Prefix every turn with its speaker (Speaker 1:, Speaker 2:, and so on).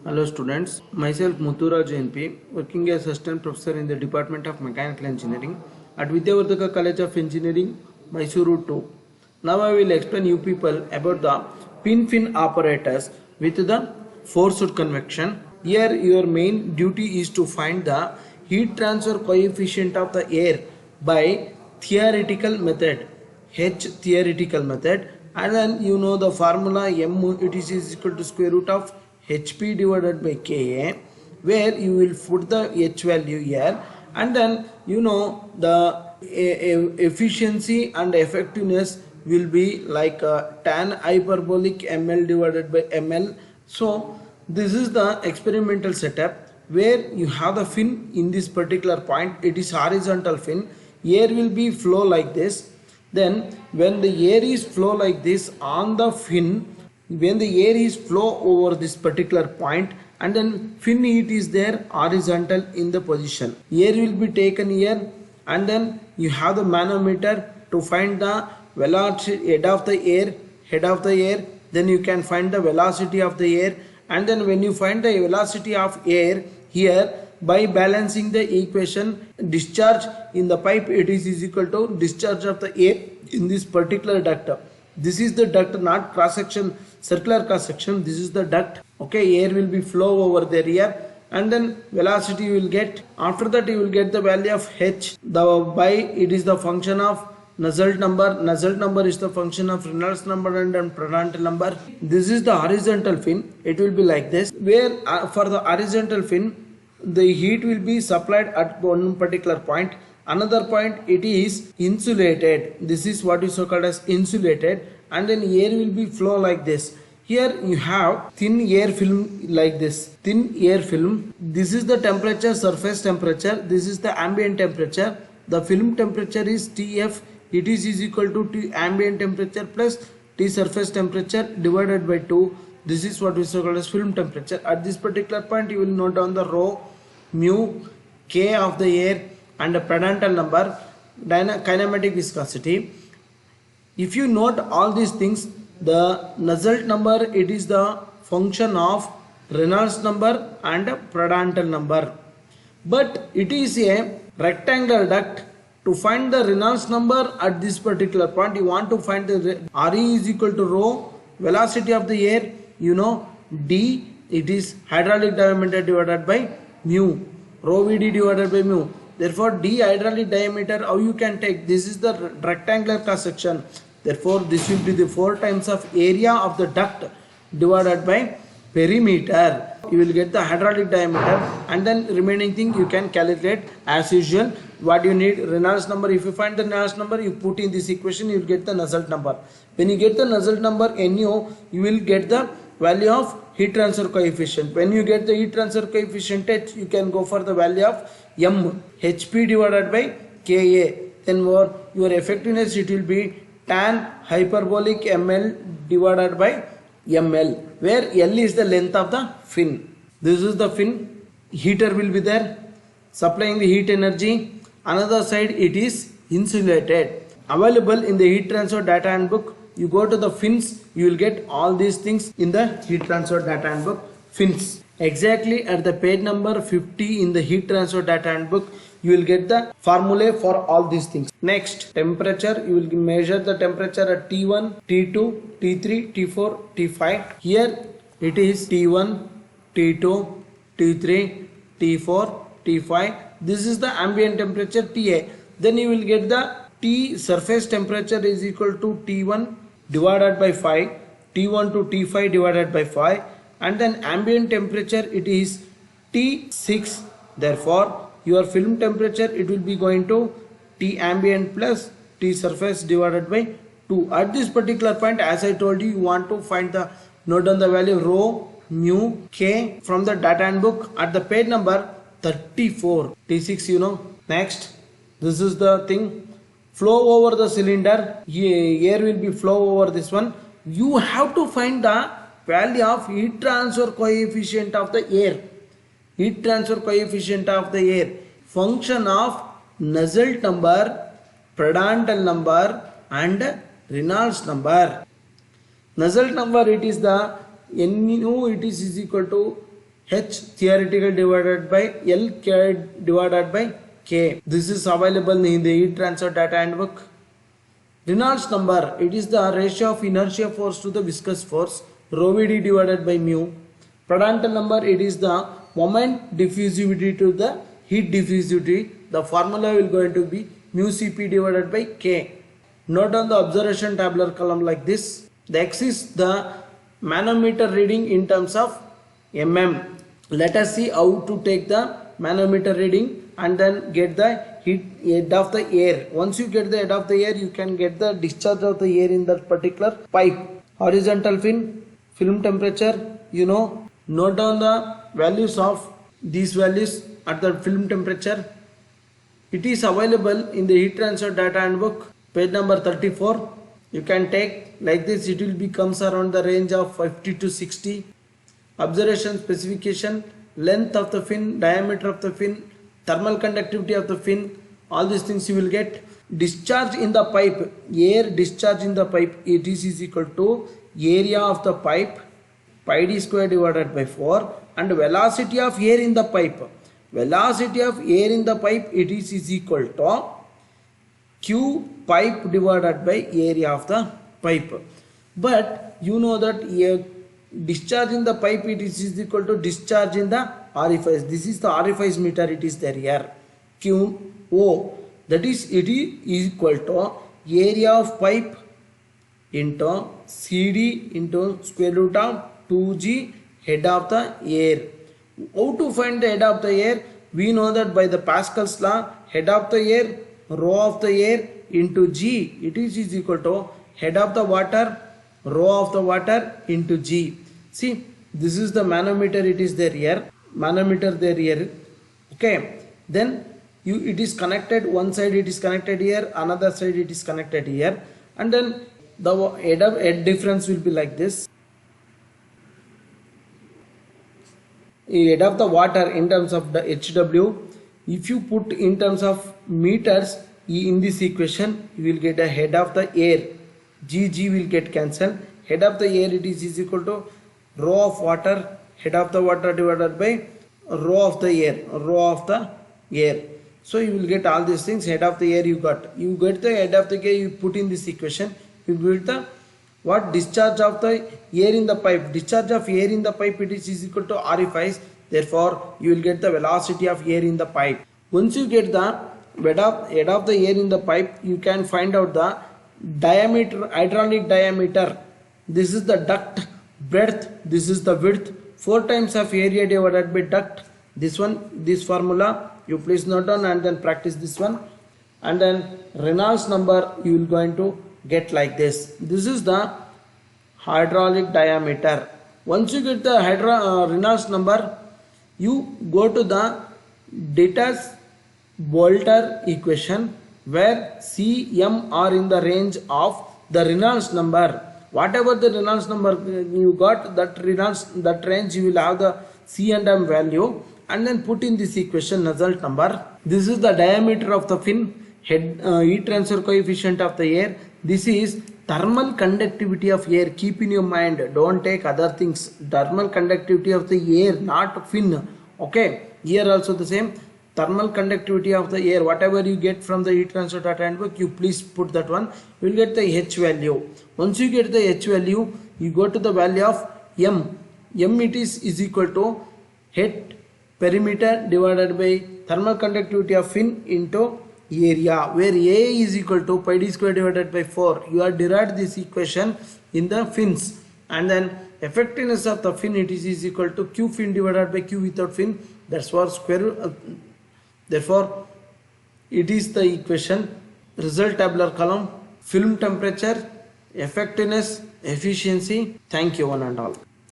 Speaker 1: Hello students, myself Muthuraj NP, working as assistant professor in the Department of Mechanical Engineering at Vidyavardhaka College of Engineering, Mysuru 2. Now I will explain you people about the pin-fin apparatus with the forced convection. Here your main duty is to find the heat transfer coefficient of the air by theoretical method, H theoretical method, and then you know the formula M, it is equal to square root of HP divided by Ka, where you will put the H value here, and then you know the efficiency and effectiveness will be like tan hyperbolic ml divided by ml. So this is the experimental setup where you have the fin in this particular point. It is horizontal fin. Air will be flow like this. Then when the air is flow like this on the fin, when the air is flow over this particular point, and then fin heat is there horizontal in the position, air will be taken here, and then you have the manometer to find the velocity head of the air, then you can find the velocity of the air, and then when you find the velocity of air here, by balancing the equation, discharge in the pipe, it is equal to discharge of the air in this particular duct. This is the duct, not cross section, circular cross section. This is the duct. Okay, air will be flow over there here, and then velocity you will get. After that you will get the value of H. It is the function of Nusselt number. Nusselt number is the function of Reynolds number and Prandtl number. This is the horizontal fin. It will be like this, where for the horizontal fin, the heat will be supplied at one particular point. Another point, it is insulated. This is what is so called as insulated, and then air will be flow like this. Here you have thin air film like this, thin air film. This is the temperature, surface temperature. This is the ambient temperature. The film temperature is Tf. It is equal to T ambient temperature plus T surface temperature divided by 2. This is what is so called as film temperature. At this particular point, you will note down the rho, mu, K of the air, and the Prandtl number, kinematic viscosity. If you note all these things, the Nusselt number, it is the function of Reynolds number and Prandtl number. But it is a rectangular duct. To find the Reynolds number at this particular point, you want to find the Re is equal to rho, velocity of the air, you know, D, it is hydraulic diameter divided by mu, rho Vd divided by mu. Therefore, D hydraulic diameter, how you can take? This is the rectangular cross section. Therefore, this will be the 4 times of area of the duct divided by perimeter. You will get the hydraulic diameter, and then remaining thing you can calculate as usual. What you need? Reynolds number. If you find the Reynolds number, you put in this equation, you will get the Nusselt number. When you get the Nusselt number NO, you will get the value of heat transfer coefficient. When you get the heat transfer coefficient H, you can go for the value of M, HP divided by Ka. Then your effectiveness, it will be tan hyperbolic ml divided by ml, where L is the length of the fin. This is the fin. Heater will be there supplying the heat energy. Another side, it is insulated. Available in the heat transfer data handbook. You go to the fins, you will get all these things in the heat transfer data handbook. Fins. Exactly at the page number 50 in the heat transfer data handbook, you will get the formulae for all these things. Next, temperature. You will measure the temperature at T1, T2, T3, T4, T5. Here it is T1, T2, T3, T4, T5. This is the ambient temperature Ta. Then you will get the T surface temperature is equal to T1 divided by 5, T1 to T5 divided by 5, and then ambient temperature, it is T6. Therefore, your film temperature, it will be going to T ambient plus T surface divided by 2. At this particular point, as I told you, you want to find the, note down the value rho, mu, K from the data handbook at the page number 34. T6, you know. Next, this is the thing. Flow over the cylinder. Air will be flow over this one. You have to find the value of heat transfer coefficient of the air. Heat transfer coefficient of the air. Function of Nusselt number, Prandtl number, and Reynolds number. Nusselt number, it is the Nu, it is equal to H theoretical divided by L divided by K. This is available in the heat transfer data handbook. Reynolds number, it is the ratio of inertia force to the viscous force, rho Vd divided by mu. Prandtl number, it is the moment diffusivity to the heat diffusivity. The formula will going to be mu Cp divided by K. Note on the observation tabular column like this. The X is the manometer reading in terms of mm. Let us see how to take the manometer reading and then get the head of the air. Once you get the head of the air, you can get the discharge of the air in that particular pipe. Horizontal fin, film temperature, note down the values of these values at the film temperature. It is available in the heat transfer data handbook, page number 34. You can take like this, it will becomes around the range of 50 to 60. Observation specification, length of the fin, diameter of the fin, thermal conductivity of the fin, all these things you will get. Discharge in the pipe, air discharge in the pipe, it is equal to area of the pipe pi d square divided by 4, and velocity of air in the pipe. Velocity of air in the pipe, it is equal to Q pipe divided by area of the pipe. But you know that discharge in the pipe, it is equal to discharge in the orifice. This is the orifice meter, it is there here. QO, that is, it is equal to area of pipe into CD into square root of 2G head of the air. How to find the head of the air? We know that by the Pascal's law, head of the air, rho of the air into G, it is equal to head of the water, rho of the water into G. See, this is the manometer, it is there here, manometer there here. Okay, then it is connected, one side it is connected here, another side it is connected here, and then the head difference will be like this. Head of the water in terms of the HW, if you put in terms of meters in this equation, you will get a head of the air. G will get cancelled. Head of the air, it is equal to rho of water, head of the water divided by rho of the air, So you will get all these things. Head of the air you get the head of the air, you put in this equation, you get the what discharge of the air in the pipe. Discharge of air in the pipe, it is equal to orifice. Therefore, you will get the velocity of air in the pipe. Once you get the head of the air in the pipe, you can find out the diameter, hydraulic diameter. This is the duct breadth, this is the width. 4 times of area divided by duct. This one, this formula you please note down and then practice this one. And then Reynolds number you will going to get like this. This is the hydraulic diameter. Once you get the Reynolds number, you go to the Ditters-Boelter equation where C, M are in the range of the Reynolds number. Whatever the Reynolds number you got, that range you will have the C and M value, and then put in this equation result number. This is the diameter of the fin, heat transfer coefficient of the air. This is thermal conductivity of air. Keep in your mind, don't take other things. Thermal conductivity of the air, not fin. Okay, here also the same. Thermal conductivity of the air, whatever you get from the heat transfer data handbook, you please put that one. You will get the H value. Once you get the H value, you go to the value of M. M it is equal to head perimeter divided by thermal conductivity of fin into area, where A is equal to pi d square divided by 4. You are derived this equation in the fins, and then effectiveness of the fin, it is equal to Q fin divided by Q without fin. That's for therefore it is the equation. Result tabular column, film temperature, effectiveness, efficiency. Thank you one and all.